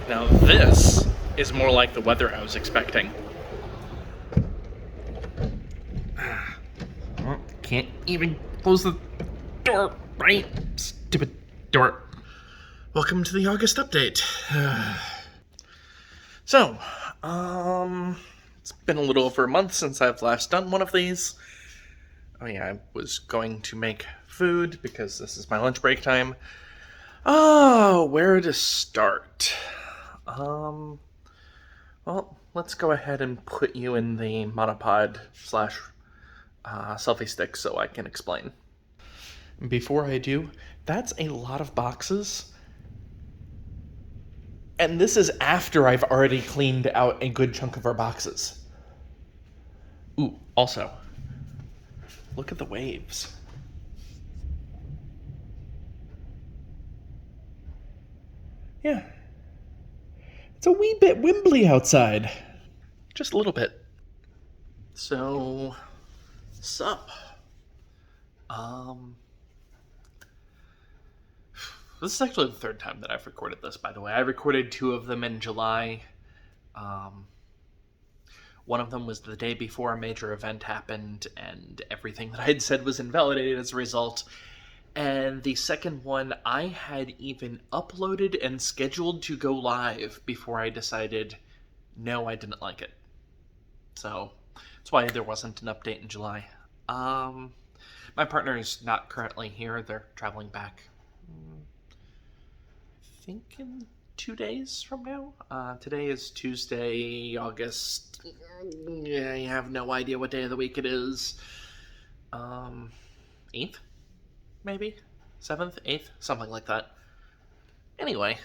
Now this is more like the weather I was expecting. Oh, can't even close the door, right? Stupid door. Welcome to the August update. So, it's been a little over a month since I've last done one of these. Oh yeah, I was going to make food because this is my lunch break time. Oh, where to start? Well, let's go ahead and put you in the monopod slash selfie stick so I can explain. Before I do, that's a lot of boxes. And this is after I've already cleaned out a good chunk of our boxes. Ooh, also, look at the waves. Yeah. It's a wee bit wimbly outside. Just a little bit. So, sup? This is actually the third time that I've recorded this, by the way. I recorded 2 of them in July. One of them was the day before a major event happened, and everything that I had said was invalidated as a result. And the second one, I had even uploaded and scheduled to go live before I decided, no, I didn't like it. So, that's why there wasn't an update in July. My partner is not currently here. They're traveling back, I think in 2 days from now. Today is Tuesday, August. I have no idea what day of the week it is. 8th? Maybe? 7th? 8th? Something like that. Anyway.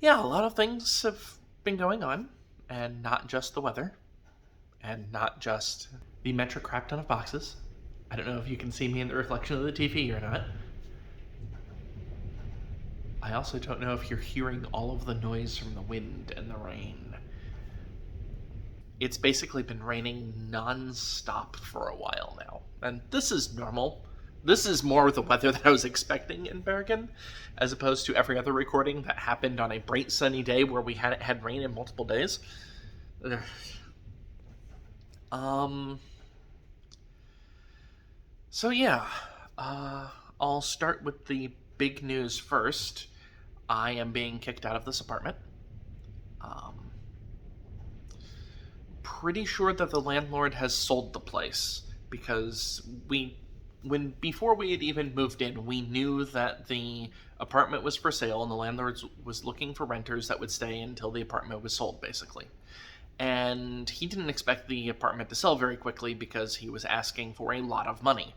Yeah, a lot of things have been going on. And not just the weather. And not just the metric crap ton of boxes. I don't know if you can see me in the reflection of the TV or not. I also don't know if you're hearing all of the noise from the wind and the rain. It's basically been raining non-stop for a while now. And this is normal. This is more the weather that I was expecting in Bergen, as opposed to every other recording that happened on a bright sunny day where we hadn't had rain in multiple days. So yeah, I'll start with the big news first. I am being kicked out of this apartment. Pretty sure that the landlord has sold the place, because before we had even moved in, we knew that the apartment was for sale and the landlord was looking for renters that would stay until the apartment was sold, basically. And he didn't expect the apartment to sell very quickly because he was asking for a lot of money.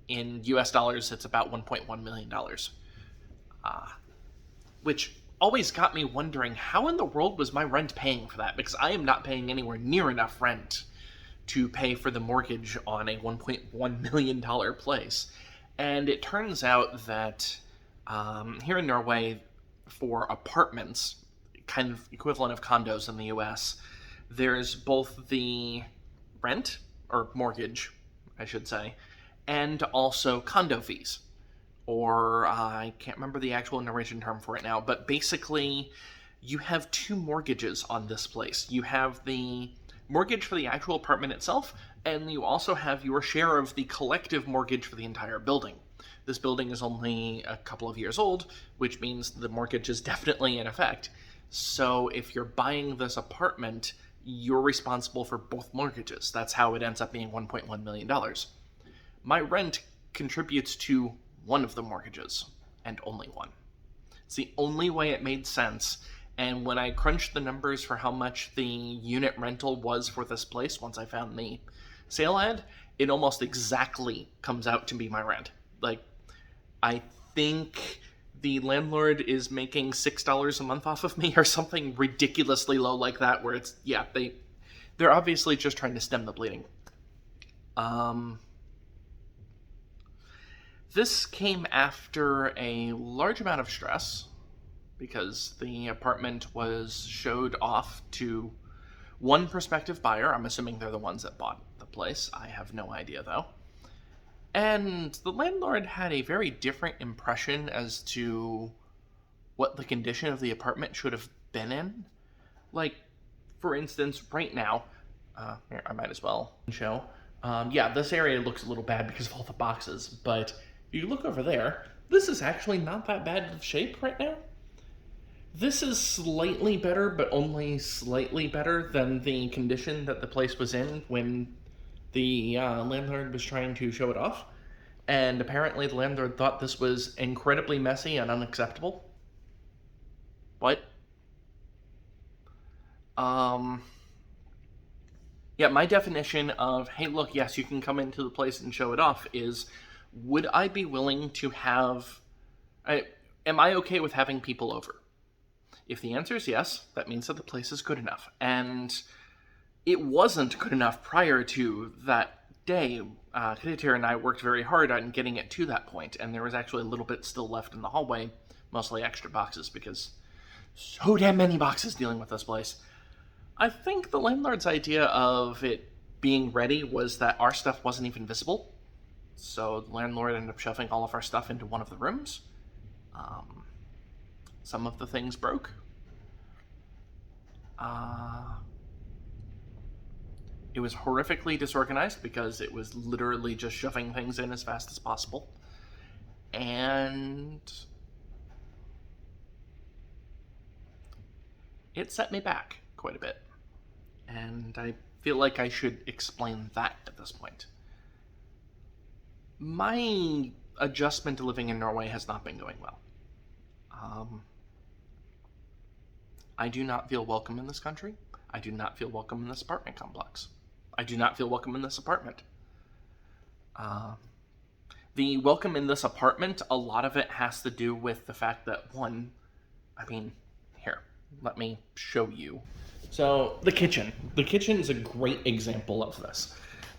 In US dollars, it's about $1.1 million. Which always got me wondering, how in the world was my rent paying for that? Because I am not paying anywhere near enough rent to pay for the mortgage on a $1.1 million place. And it turns out that here in Norway, for apartments, kind of equivalent of condos in the US, there's both the rent, or mortgage, I should say, and also condo fees. Or I can't remember the actual Norwegian term for it now, but basically you have 2 mortgages on this place. You have the mortgage for the actual apartment itself, and you also have your share of the collective mortgage for the entire building. This building is only a couple of years old, which means the mortgage is definitely in effect. So if you're buying this apartment, you're responsible for both mortgages. That's how it ends up being $1.1 million. My rent contributes to one of the mortgages, and only one. It's the only way it made sense, and when I crunched the numbers for how much the unit rental was for this place, once I found the sale ad, it almost exactly comes out to be my rent. Like, I think the landlord is making $6 a month off of me, or something ridiculously low like that, where it's, yeah, they're obviously just trying to stem the bleeding. This came after a large amount of stress, because the apartment was showed off to one prospective buyer. I'm assuming they're the ones that bought the place. I have no idea, though. And the landlord had a very different impression as to what the condition of the apartment should have been in. Like, for instance, right now, here, I might as well show. Yeah, this area looks a little bad because of all the boxes, but if you look over there, this is actually not that bad of shape right now. This is slightly better, but only slightly better than the condition that the place was in when the landlord was trying to show it off. And apparently the landlord thought this was incredibly messy and unacceptable. What? Yeah, my definition of, hey, look, yes, you can come into the place and show it off is, would I be willing to have... am I okay with having people over? If the answer is yes, that means that the place is good enough. And it wasn't good enough prior to that day. Kittier and I worked very hard on getting it to that point, and there was actually a little bit still left in the hallway, mostly extra boxes, because so damn many boxes dealing with this place. I think the landlord's idea of it being ready was that our stuff wasn't even visible. So the landlord ended up shoving all of our stuff into one of the rooms. Some of the things broke. It was horrifically disorganized because it was literally just shoving things in as fast as possible. And it set me back quite a bit. And I feel like I should explain that at this point. My adjustment to living in Norway has not been going well. I do not feel welcome in this country. I do not feel welcome in this apartment complex. I do not feel welcome in this apartment. The welcome in this apartment, a lot of it has to do with the fact that, one, here, let me show you. So, the kitchen. The kitchen is a great example of this.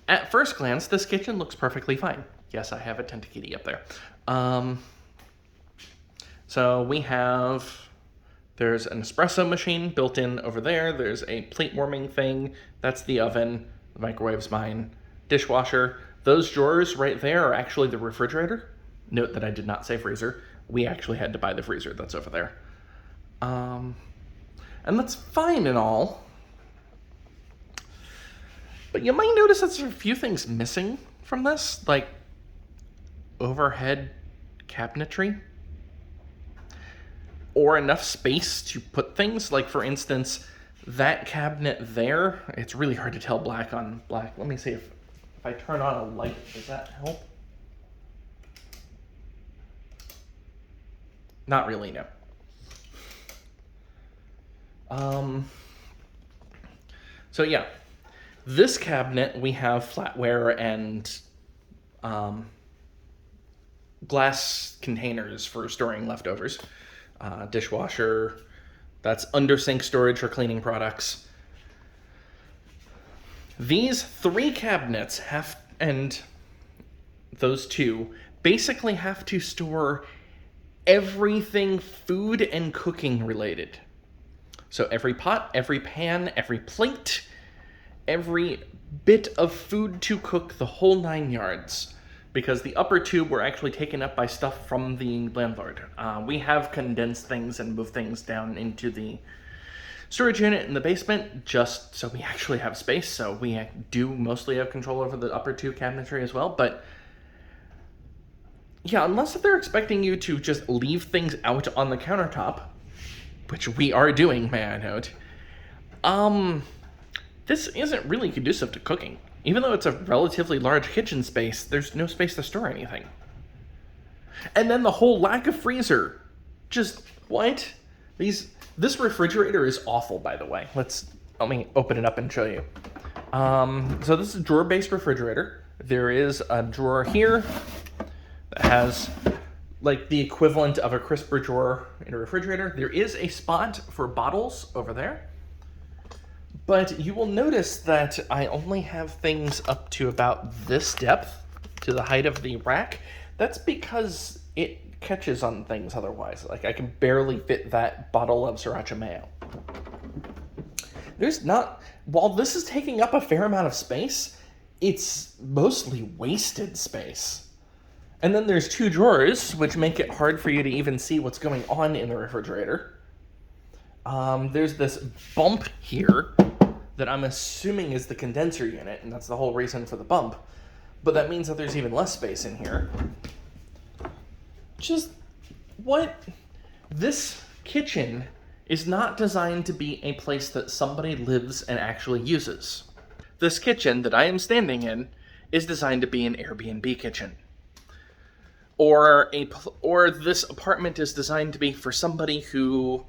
At first glance, this kitchen looks perfectly fine. Yes, I have a tentakitty up there. So we have, there's an espresso machine built in over there. There's a plate warming thing. That's the oven. The microwave's mine. Dishwasher. Those drawers right there are actually the refrigerator. Note that I did not say freezer. We actually had to buy the freezer that's over there. And that's fine and all. But you might notice that there's a few things missing from this, like overhead cabinetry. Or enough space to put things. Like, for instance, that cabinet there, it's really hard to tell black on black. Let me see if I turn on a light, does that help? Not really, no. So yeah, this cabinet, we have flatware and glass containers for storing leftovers. Dishwasher, that's under sink storage for cleaning products. These three cabinets and those two, basically have to store everything food and cooking related. So every pot, every pan, every plate, every bit of food to cook, the whole 9 yards. Because the upper two were actually taken up by stuff from the landlord. We have condensed things and moved things down into the storage unit in the basement just so we actually have space. So we do mostly have control over the upper two cabinetry as well. But yeah, unless they're expecting you to just leave things out on the countertop, which we are doing, may I note, this isn't really conducive to cooking. Even though it's a relatively large kitchen space, there's no space to store anything. And then the whole lack of freezer. Just, what? This refrigerator is awful, by the way. Let me open it up and show you. So this is a drawer-based refrigerator. There is a drawer here that has like the equivalent of a crisper drawer in a refrigerator. There is a spot for bottles over there. But you will notice that I only have things up to about this depth, to the height of the rack. That's because it catches on things otherwise. Like, I can barely fit that bottle of sriracha mayo. While this is taking up a fair amount of space, it's mostly wasted space. And then there's 2 drawers, which make it hard for you to even see what's going on in the refrigerator. There's this bump here that I'm assuming is the condenser unit, and that's the whole reason for the bump. But that means that there's even less space in here. Just, what? This kitchen is not designed to be a place that somebody lives and actually uses. This kitchen that I am standing in is designed to be an Airbnb kitchen. Or this apartment is designed to be for somebody who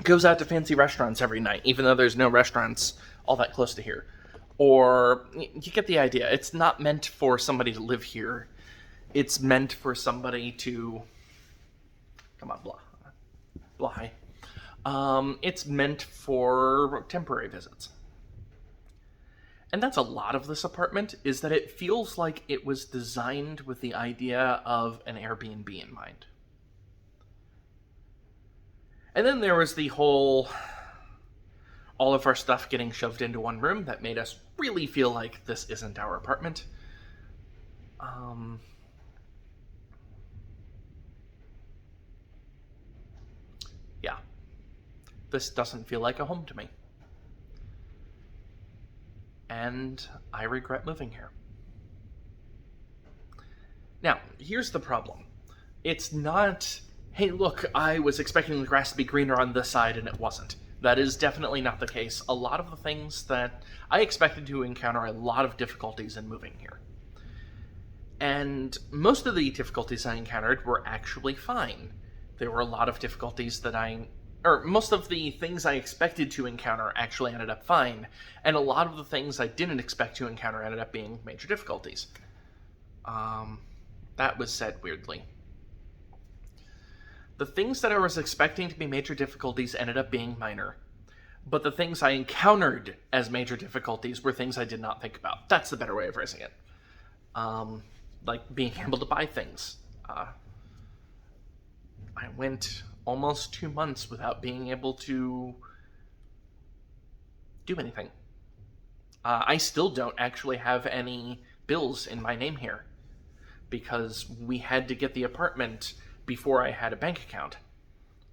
goes out to fancy restaurants every night, even though there's no restaurants all that close to here. Or, you get the idea. It's not meant for somebody to live here. It's meant for somebody to... Come on, blah. It's meant for temporary visits. And that's a lot of this apartment, is that it feels like it was designed with the idea of an Airbnb in mind. And then there was the whole, all of our stuff getting shoved into one room that made us really feel like this isn't our apartment. Yeah. This doesn't feel like a home to me. And I regret moving here. Now, here's the problem. It's not, hey, look, I was expecting the grass to be greener on this side and it wasn't. That is definitely not the case. A lot of the things that I expected to encounter a lot of difficulties in moving here. And most of the difficulties I encountered were actually fine. There were a lot of difficulties that most of the things I expected to encounter actually ended up fine, and a lot of the things I didn't expect to encounter ended up being major difficulties. That was said weirdly. The things that I was expecting to be major difficulties ended up being minor, but the things I encountered as major difficulties were things I did not think about. That's the better way of phrasing it. Like being able to buy things. I went almost 2 months without being able to do anything. I still don't actually have any bills in my name here, because we had to get the apartment before I had a bank account,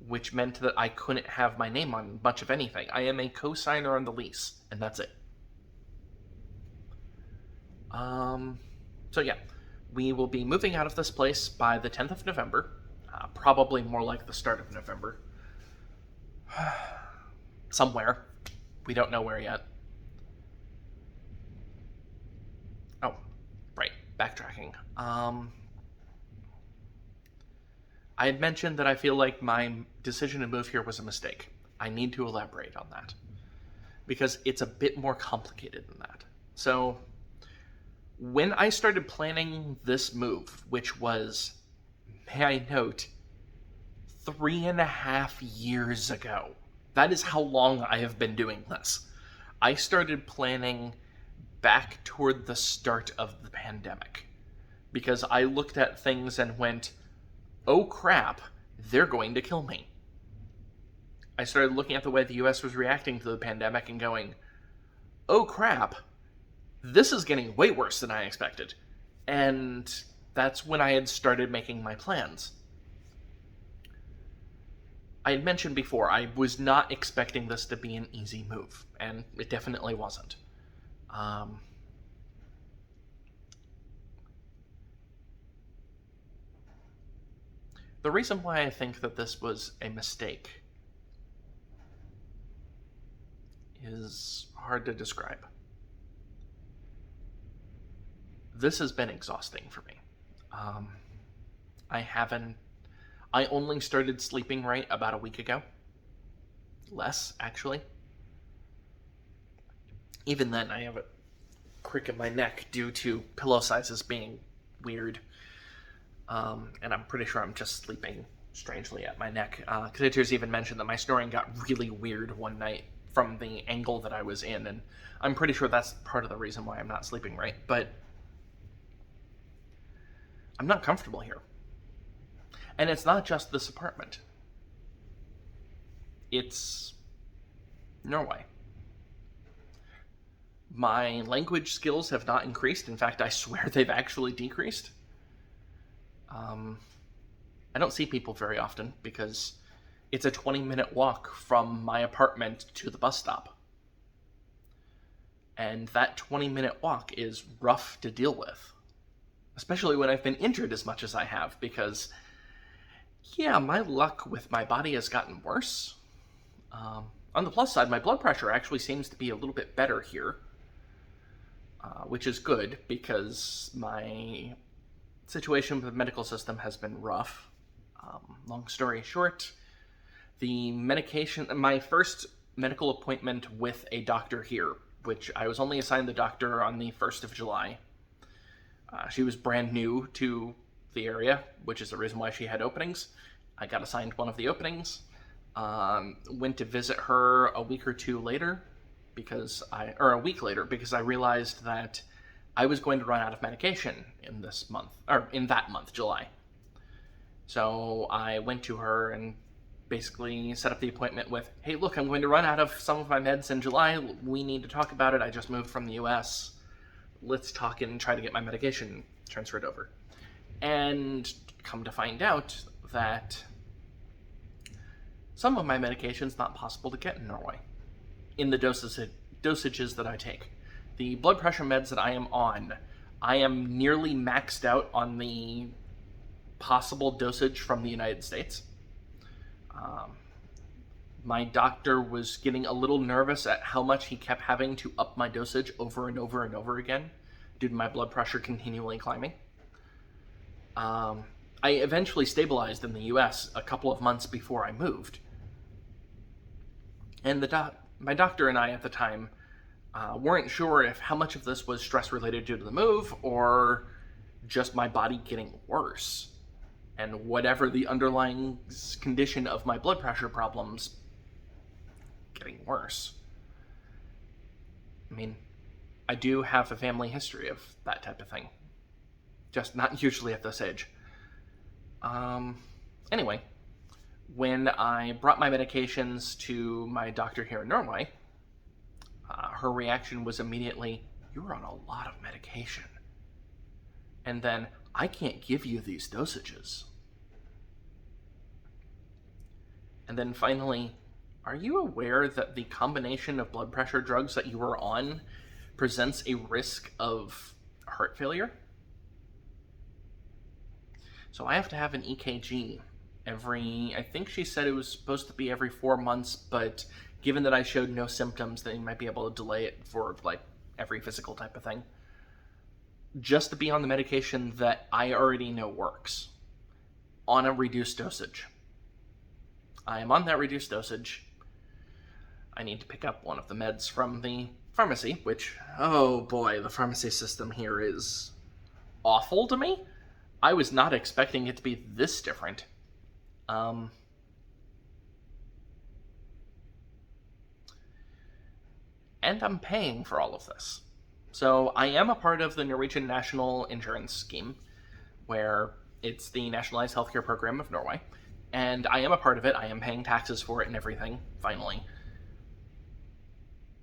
which meant that I couldn't have my name on much of anything. I am a co-signer on the lease, and that's it. So yeah, we will be moving out of this place by the 10th of November. Probably more like the start of November. Somewhere. We don't know where yet. Oh, right. Backtracking. I had mentioned that I feel like my decision to move here was a mistake. I need to elaborate on that, because it's a bit more complicated than that. So, when I started planning this move, which was, may I note, 3.5 years ago. That is how long I have been doing this. I started planning back toward the start of the pandemic, because I looked at things and went, oh crap, they're going to kill me. I started looking at the way the US was reacting to the pandemic and going, oh crap, this is getting way worse than I expected. And that's when I had started making my plans. I had mentioned before, I was not expecting this to be an easy move, and it definitely wasn't. The reason why I think that this was a mistake is hard to describe. This has been exhausting for me. I only started sleeping right about a week ago. Less, actually. Even then, I have a crick in my neck due to pillow sizes being weird. And I'm pretty sure I'm just sleeping strangely at my neck. Kittie's even mentioned that my snoring got really weird one night from the angle that I was in, and I'm pretty sure that's part of the reason why I'm not sleeping right. But I'm not comfortable here. And it's not just this apartment. It's Norway. My language skills have not increased. In fact, I swear they've actually decreased. I don't see people very often because it's a 20-minute walk from my apartment to the bus stop. And that 20-minute walk is rough to deal with. Especially when I've been injured as much as I have, because, yeah, my luck with my body has gotten worse. On the plus side, my blood pressure actually seems to be a little bit better here, which is good, because my situation with the medical system has been rough. Long story short, the medication, my first medical appointment with a doctor here, which I was only assigned the doctor on the 1st of July. She was brand new to the area, which is the reason why she had openings. I got assigned one of the openings. Went to visit her a week later, because I realized that I was going to run out of medication in that month, July. So I went to her and basically set up the appointment with, hey, look, I'm going to run out of some of my meds in July. We need to talk about it. I just moved from the US. Let's talk and try to get my medication transferred over. And come to find out that some of my medication's not possible to get in Norway in the dosages that I take. The blood pressure meds that I am on, I am nearly maxed out on the possible dosage from the United States. My doctor was getting a little nervous at how much he kept having to up my dosage over and over and over again due to my blood pressure continually climbing. I eventually stabilized in the US a couple of months before I moved. And my doctor and I at the time weren't sure if how much of this was stress-related due to the move or just my body getting worse. And whatever the underlying condition of my blood pressure problems getting worse. I mean, I do have a family history of that type of thing. Just not usually at this age. Anyway, when I brought my medications to my doctor here in Norway, her reaction was immediately, "You're on a lot of medication." And then, "I can't give you these dosages." And then finally, "Are you aware that the combination of blood pressure drugs that you are on presents a risk of heart failure?" So I have to have an EKG I think she said it was supposed to be every 4 months, but given that I showed no symptoms, they might be able to delay it for like every physical type of thing. Just to be on the medication that I already know works, on a reduced dosage. I am on that reduced dosage. I need to pick up one of the meds from the pharmacy, which, oh boy, the pharmacy system here is awful to me. I was not expecting it to be this different. And I'm paying for all of this. So I am a part of the Norwegian National Insurance Scheme, where it's the nationalized healthcare program of Norway, and I am a part of it. I am paying taxes for it and everything, finally.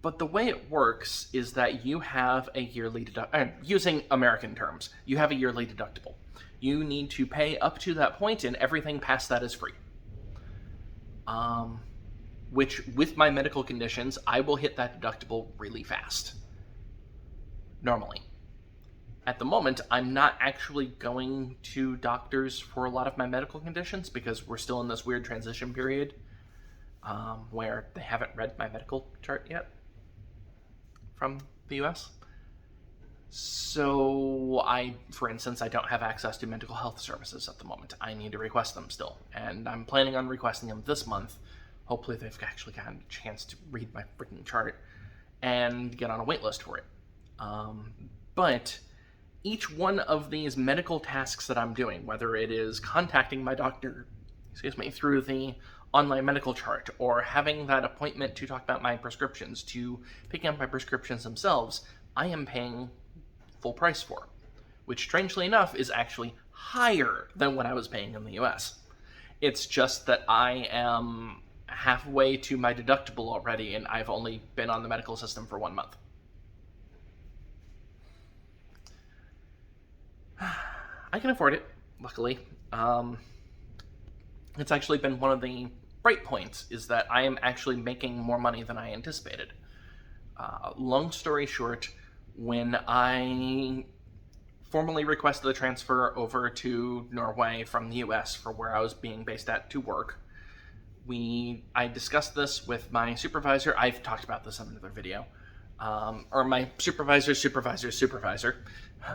But the way it works is that you have a yearly using American terms, you have a yearly deductible. You need to pay up to that point, and everything past that is free. Which, with my medical conditions, I will hit that deductible really fast. Normally. At the moment, I'm not actually going to doctors for a lot of my medical conditions because we're still in this weird transition period where they haven't read my medical chart yet from the US. So for instance, I don't have access to mental health services at the moment. I need to request them still, and I'm planning on requesting them this month. Hopefully they've actually gotten a chance to read my freaking chart and get on a wait list for it. But each one of these medical tasks that I'm doing, whether it is contacting my doctor, through the online medical chart, or having that appointment to talk about my prescriptions, to picking up my prescriptions themselves, I am paying full price for, which strangely enough is actually higher than what I was paying in the US. It's just that I am halfway to my deductible already, and I've only been on the medical system for 1 month. I can afford it. luckily. It's actually been one of the bright points, is that I am actually making more money than I anticipated. Long story short, when I formally requested the transfer over to Norway from the US for where I was being based at to work, I discussed this with my supervisor. I've talked about this in another video. Or my supervisor's supervisor,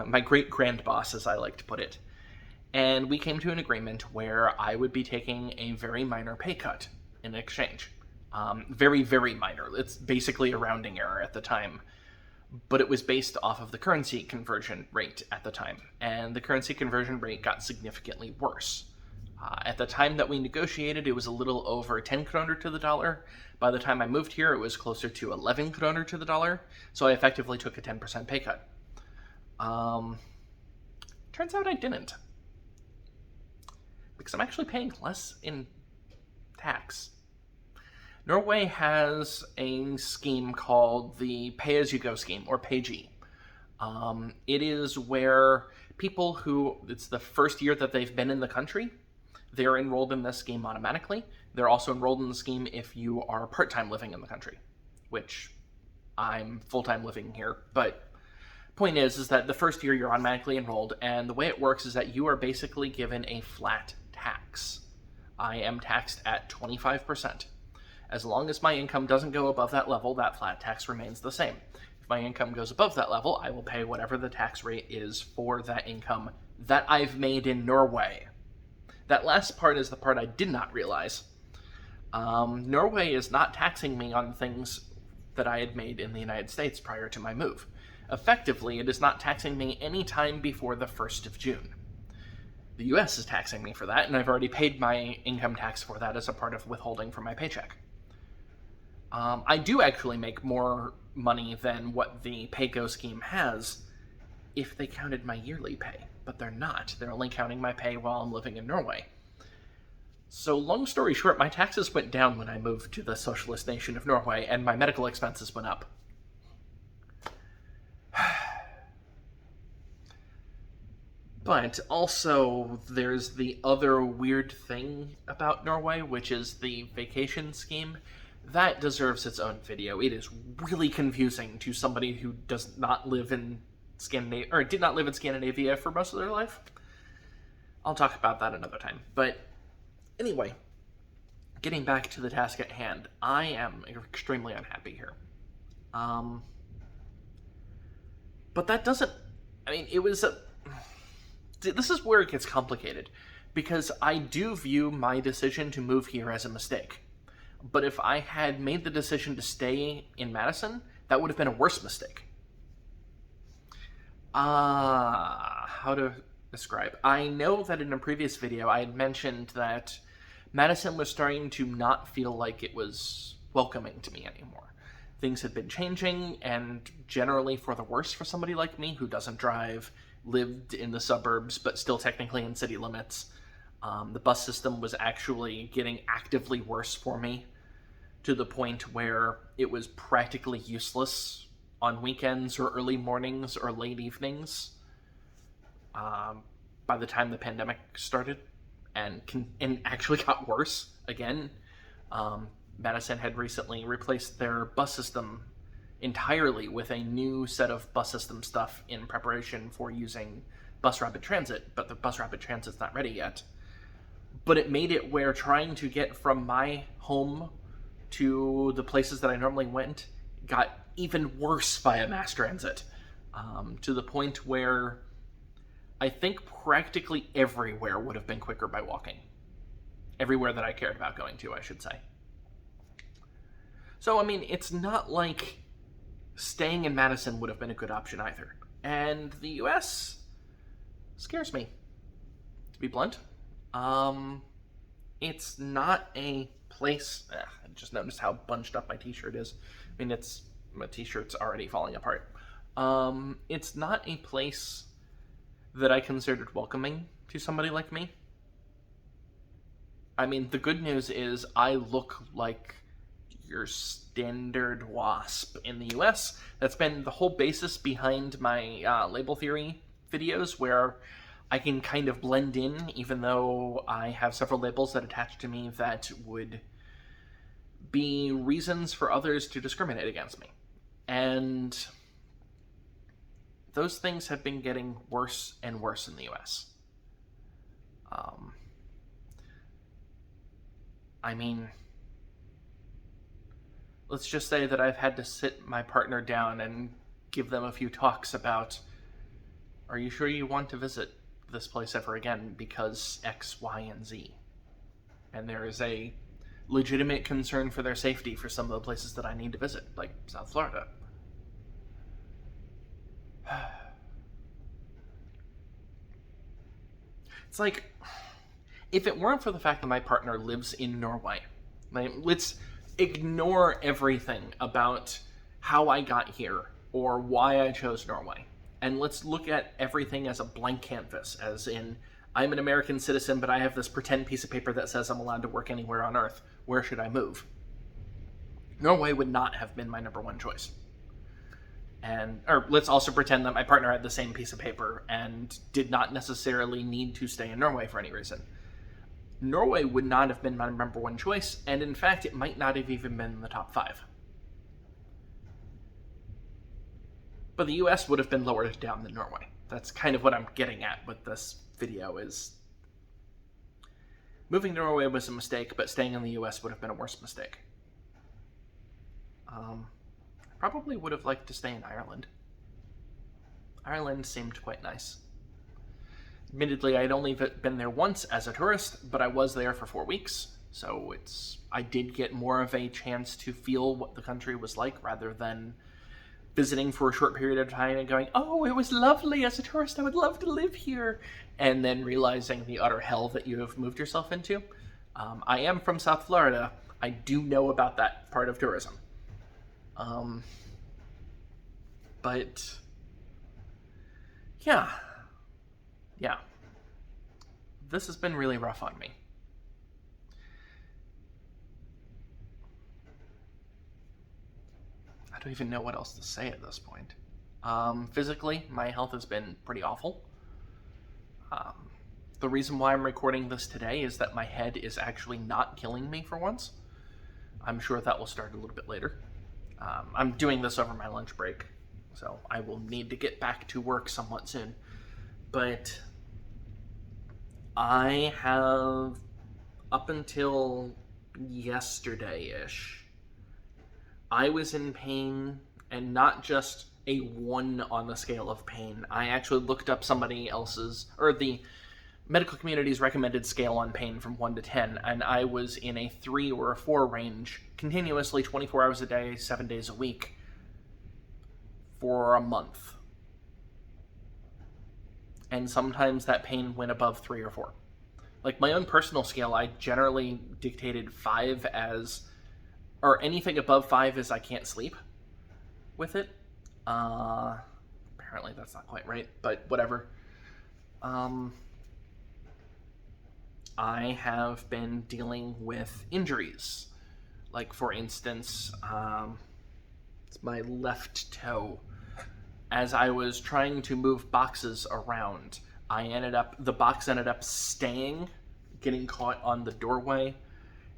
my great-grand boss, as I like to put it. And we came to an agreement where I would be taking a very minor pay cut in exchange. Very, very minor. It's basically a rounding error at the time. But it was based off of the currency conversion rate at the time. And the currency conversion rate got significantly worse. At the time that we negotiated, it was a little over 10 kroner to the dollar. By the time I moved here, it was closer to 11 kroner to the dollar. So I effectively took a 10% pay cut. Turns out I didn't. Because I'm actually paying less in tax. Norway has a scheme called the pay-as-you-go scheme, or PayG. It is where people who, it's the first year that they've been in the country, they're enrolled in this scheme automatically. They're also enrolled in the scheme if you are part-time living in the country, which I'm full-time living here. But point is that the first year you're automatically enrolled, and the way it works is that you are basically given a flat tax. I am taxed at 25%. As long as my income doesn't go above that level, that flat tax remains the same. If my income goes above that level, I will pay whatever the tax rate is for that income that I've made in Norway. That last part is the part I did not realize. Norway is not taxing me on things that I had made in the United States prior to my move. Effectively, it is not taxing me any time before the 1st of June. The US is taxing me for that, and I've already paid my income tax for that as a part of withholding from my paycheck. I do actually make more money than what the PayGo scheme has if they counted my yearly pay, but they're not. They're only counting my pay while I'm living in Norway. So long story short, my taxes went down when I moved to the socialist nation of Norway, and my medical expenses went up. But also, there's the other weird thing about Norway, which is the vacation scheme. That deserves its own video. It is really confusing to somebody who does not live in Scandinavia, or did not live in Scandinavia for most of their life. I'll talk about that another time. But anyway, getting back to the task at hand, I am extremely unhappy here. But that doesn't, I mean, it was a, this is where it gets complicated, because I do view my decision to move here as a mistake. But if I had made the decision to stay in Madison, that would have been a worse mistake. How to describe? I know that in a previous video I had mentioned that Madison was starting to not feel like it was welcoming to me anymore. Things had been changing, and generally for the worse for somebody like me who doesn't drive, lived in the suburbs, but still technically in city limits. The bus system was actually getting actively worse for me, to the point where it was practically useless on weekends or early mornings or late evenings by the time the pandemic started, and actually got worse again. Madison had recently replaced their bus system entirely with a new set of bus system stuff in preparation for using bus rapid transit, but the bus rapid transit's not ready yet. But it made it where trying to get from my home to the places that I normally went got even worse via mass transit, to the point where I think practically everywhere would have been quicker by walking. Everywhere that I cared about going to, I should say. So, I mean, it's not like staying in Madison would have been a good option either. And the US scares me, to be blunt. It's not a place, I just noticed how bunched up my t-shirt is. I mean, my t-shirt's already falling apart. It's not a place that I considered welcoming to somebody like me. I mean, the good news is I look like your standard WASP in the US. That's been the whole basis behind my label theory videos, where I can kind of blend in, even though I have several labels that attach to me that would be reasons for others to discriminate against me. And those things have been getting worse and worse in the US. I mean, let's just say that I've had to sit my partner down and give them a few talks about, are you sure you want to visit this place ever again because X, Y, and Z? And there is a legitimate concern for their safety for some of the places that I need to visit, like South Florida. It's like, if it weren't for the fact that my partner lives in Norway, like, let's ignore everything about how I got here or why I chose Norway, and let's look at everything as a blank canvas, as in, I'm an American citizen, but I have this pretend piece of paper that says I'm allowed to work anywhere on Earth. Where should I move? Norway would not have been my number one choice. Or let's also pretend that my partner had the same piece of paper and did not necessarily need to stay in Norway for any reason. Norway would not have been my number one choice, and in fact, it might not have even been in the top 5. But the US would have been lower down than Norway. That's kind of what I'm getting at with this video, is moving to Norway was a mistake, but staying in the US would have been a worse mistake. I probably would have liked to stay in Ireland. Ireland seemed quite nice. Admittedly, I'd only been there once as a tourist, but I was there for 4 weeks, so I did get more of a chance to feel what the country was like, rather than visiting for a short period of time and going, oh, it was lovely as a tourist, I would love to live here, and then realizing the utter hell that you have moved yourself into. I am from South Florida. I do know about that part of tourism. But yeah. This has been really rough on me. I don't even know what else to say at this point. Physically, my health has been pretty awful. The reason why I'm recording this today is that my head is actually not killing me for once. I'm sure that will start a little bit later. I'm doing this over my lunch break, so I will need to get back to work somewhat soon. But I have, up until yesterday-ish, I was in pain, and not just a 1 on the scale of pain. I actually looked up somebody else's, or the medical community's recommended scale on pain from 1 to 10, and I was in a 3 or a 4 range, continuously 24 hours a day, 7 days a week, for a month. And sometimes that pain went above 3 or 4. Like, my own personal scale, I generally dictated 5 as, or anything above 5 is I can't sleep with it. Apparently that's not quite right, but whatever. I have been dealing with injuries. Like, for instance, it's my left toe. As I was trying to move boxes around, the box ended up staying, getting caught on the doorway,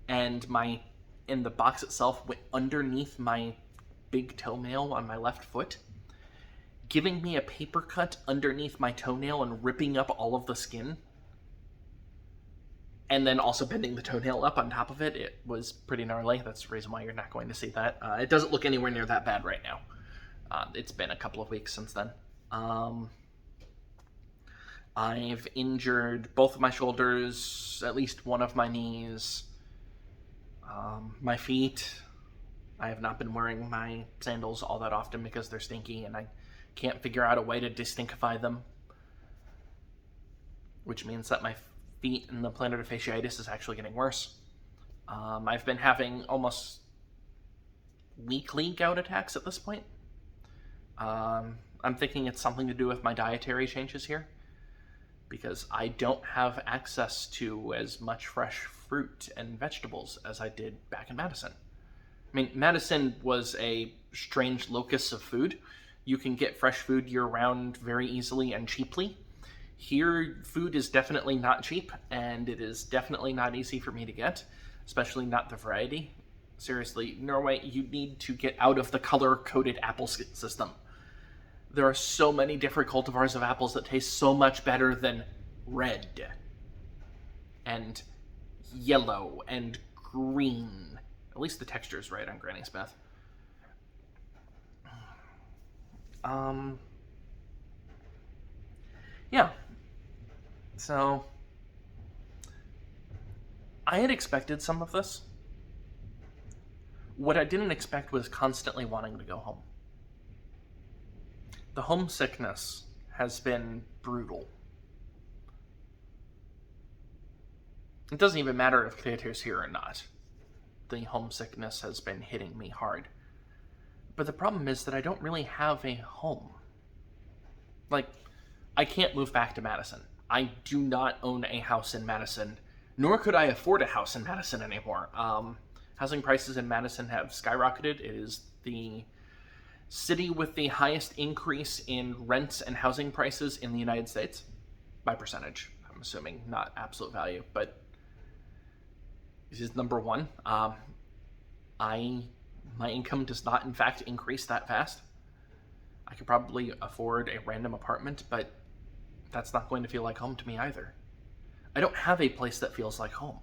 and the box itself went underneath my big toenail on my left foot, giving me a paper cut underneath my toenail and ripping up all of the skin. And then also bending the toenail up on top of it. It was pretty gnarly. That's the reason why you're not going to see that. It doesn't look anywhere near that bad right now. It's been a couple of weeks since then. I've injured both of my shoulders, at least one of my knees, my feet. I have not been wearing my sandals all that often because they're stinky, and I can't figure out a way to distinctify them, which means that my feet and the plantar fasciitis is actually getting worse. I've been having almost weekly gout attacks at this point. I'm thinking it's something to do with my dietary changes here, because I don't have access to as much fresh fruit and vegetables as I did back in Madison. I mean, Madison was a strange locus of food. You can get fresh food year-round very easily and cheaply. Here, food is definitely not cheap, and it is definitely not easy for me to get, especially not the variety. Seriously, Norway, you need to get out of the color-coded apple system. There are so many different cultivars of apples that taste so much better than red, and yellow, and green. At least the texture is right on Granny Smith. Yeah. So, I had expected some of this. What I didn't expect was constantly wanting to go home. The homesickness has been brutal. It doesn't even matter if Creator's here or not. The homesickness has been hitting me hard. But the problem is that I don't really have a home. Like, I can't move back to Madison. I do not own a house in Madison, nor could I afford a house in Madison anymore. Housing prices in Madison have skyrocketed. It is the city with the highest increase in rents and housing prices in the United States, by percentage, I'm assuming, not absolute value, but this is number one. My income does not, in fact, increase that fast. I could probably afford a random apartment, but that's not going to feel like home to me either. I don't have a place that feels like home.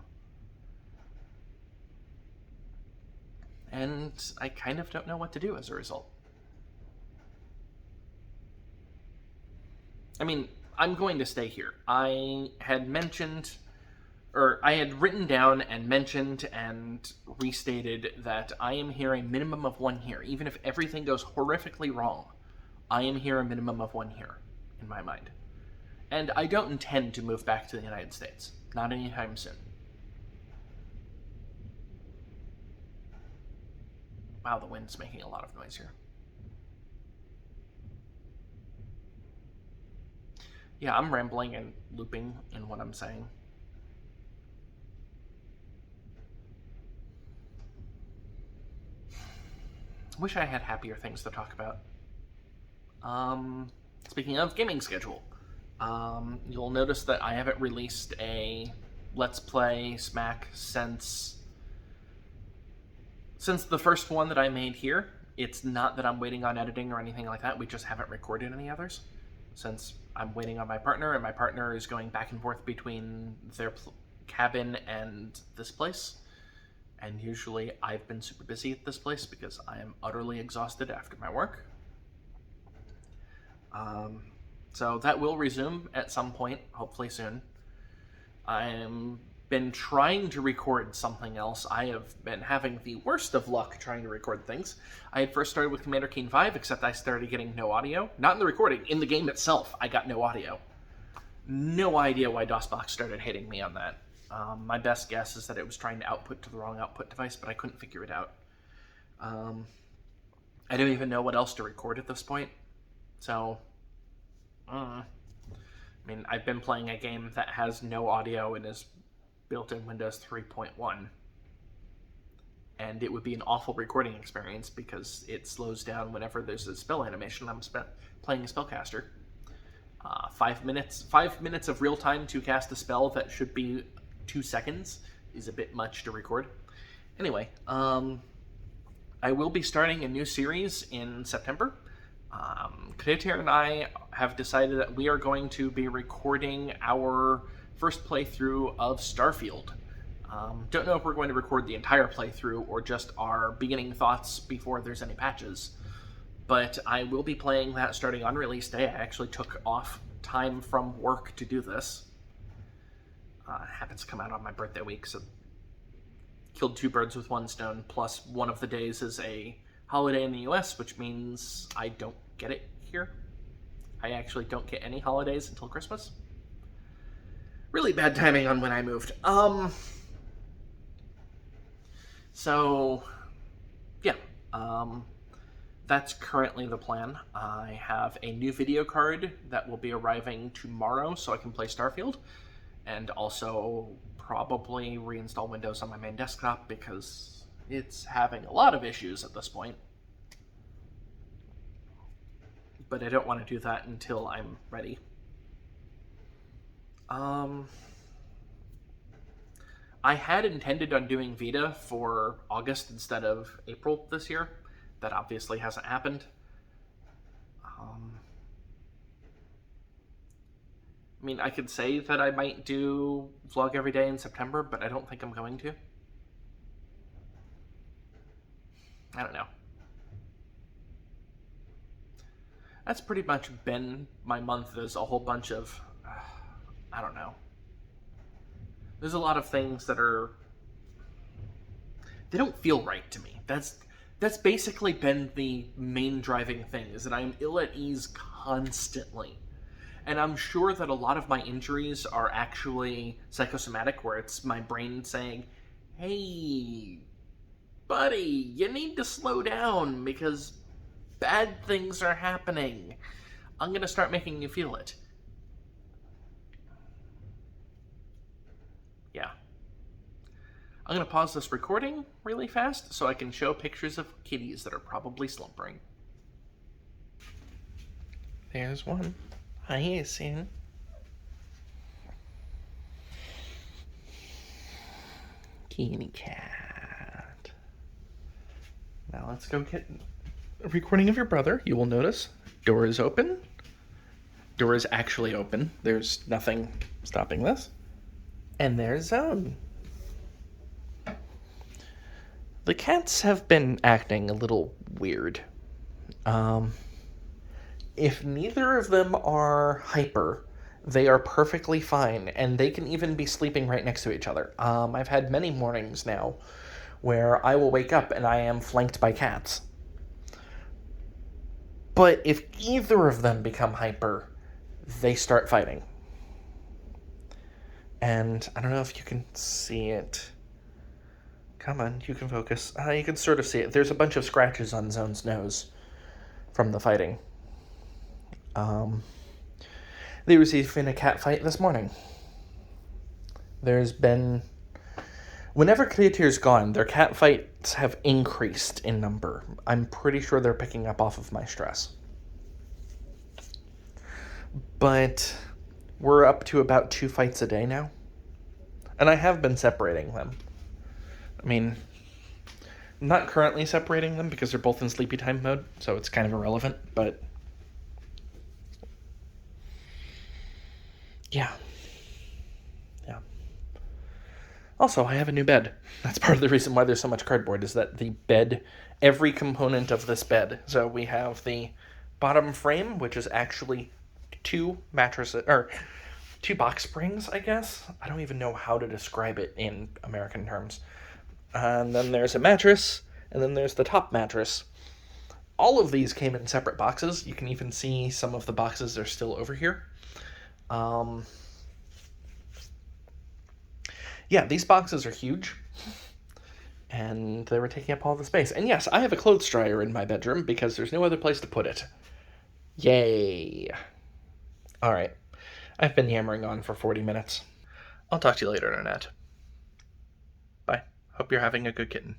And I kind of don't know what to do as a result. I mean, I'm going to stay here. I had written down and mentioned and restated that I am here a minimum of 1 year. Even if everything goes horrifically wrong, I am here a minimum of 1 year, in my mind. And I don't intend to move back to the United States. Not anytime soon. Wow, the wind's making a lot of noise here. Yeah, I'm rambling and looping in what I'm saying. Wish I had happier things to talk about. Speaking of gaming schedule, you'll notice that I haven't released a Let's Play SMAC since the first one that I made here. It's not that I'm waiting on editing or anything like that. We just haven't recorded any others, since I'm waiting on my partner, and my partner is going back and forth between their cabin and this place. And usually I've been super busy at this place because I am utterly exhausted after my work. So that will resume at some point, hopefully soon. I've been trying to record something else. I have been having the worst of luck trying to record things. I had first started with Commander Keen 5, except I started getting no audio. Not in the recording, in the game itself, I got no audio. No idea why DOSBox started hating me on that. My best guess is that it was trying to output to the wrong output device, but I couldn't figure it out. I don't even know what else to record at this point. So, I mean, I've been playing a game that has no audio and is built in Windows 3.1. And it would be an awful recording experience because it slows down whenever there's a spell animation. I'm playing a spellcaster. 5 minutes of real time to cast a spell that should be 2 seconds is a bit much to record. Anyway, I will be starting a new series in September. Creator and I have decided that we are going to be recording our first playthrough of Starfield. Don't know if we're going to record the entire playthrough or just our beginning thoughts before there's any patches. But I will be playing that starting on release day. I actually took off time from work to do this. It happens to come out on my birthday week, so killed 2 birds with 1 stone, plus one of the days is a holiday in the US, which means I don't get it here. I actually don't get any holidays until Christmas. Really bad timing on when I moved. So, yeah. That's currently the plan. I have a new video card that will be arriving tomorrow so I can play Starfield, and also probably reinstall Windows on my main desktop because it's having a lot of issues at this point. But I don't want to do that until I'm ready. I had intended on doing Vita for August instead of April this year. That obviously hasn't happened. I mean, I could say that I might do vlog every day in September, but I don't think I'm going to. I don't know. That's pretty much been my month. There's a whole bunch of, I don't know. There's a lot of things that they don't feel right to me. That's basically been the main driving thing, is that I'm ill at ease constantly. And I'm sure that a lot of my injuries are actually psychosomatic, where it's my brain saying, hey, buddy, you need to slow down because bad things are happening. I'm going to start making you feel it. Yeah. I'm going to pause this recording really fast so I can show pictures of kitties that are probably slumbering. There's one. Hi, Sin. Kitty cat. Now let's go get a recording of your brother. You will notice door is open. Door is actually open. There's nothing stopping this. And there's Zone. The cats have been acting a little weird. If neither of them are hyper, they are perfectly fine, and they can even be sleeping right next to each other. I've had many mornings now where I will wake up and I am flanked by cats. But if either of them become hyper, they start fighting. And I don't know if you can see it. Come on, you can focus. You can sort of see it. There's a bunch of scratches on Zone's nose from the fighting. There was even a cat fight this morning. There's been... Whenever Kittie's gone, their cat fights have increased in number. I'm pretty sure they're picking up off of my stress. But we're up to about 2 fights a day now. And I have been separating them. I mean, I'm not currently separating them because they're both in sleepy time mode, so it's kind of irrelevant, but... Yeah. Also, I have a new bed. That's part of the reason why there's so much cardboard, is that the bed, every component of this bed. So we have the bottom frame, which is actually 2 mattresses, or 2 box springs, I guess. I don't even know how to describe it in American terms. And then there's a mattress, and then there's the top mattress. All of these came in separate boxes. You can even see some of the boxes are still over here. Yeah, these boxes are huge, and they were taking up all the space. And yes, I have a clothes dryer in my bedroom because there's no other place to put it. Yay. All right, I've been yammering on for 40 minutes. I'll talk to you later, Internet. Bye. Hope you're having a good kitten.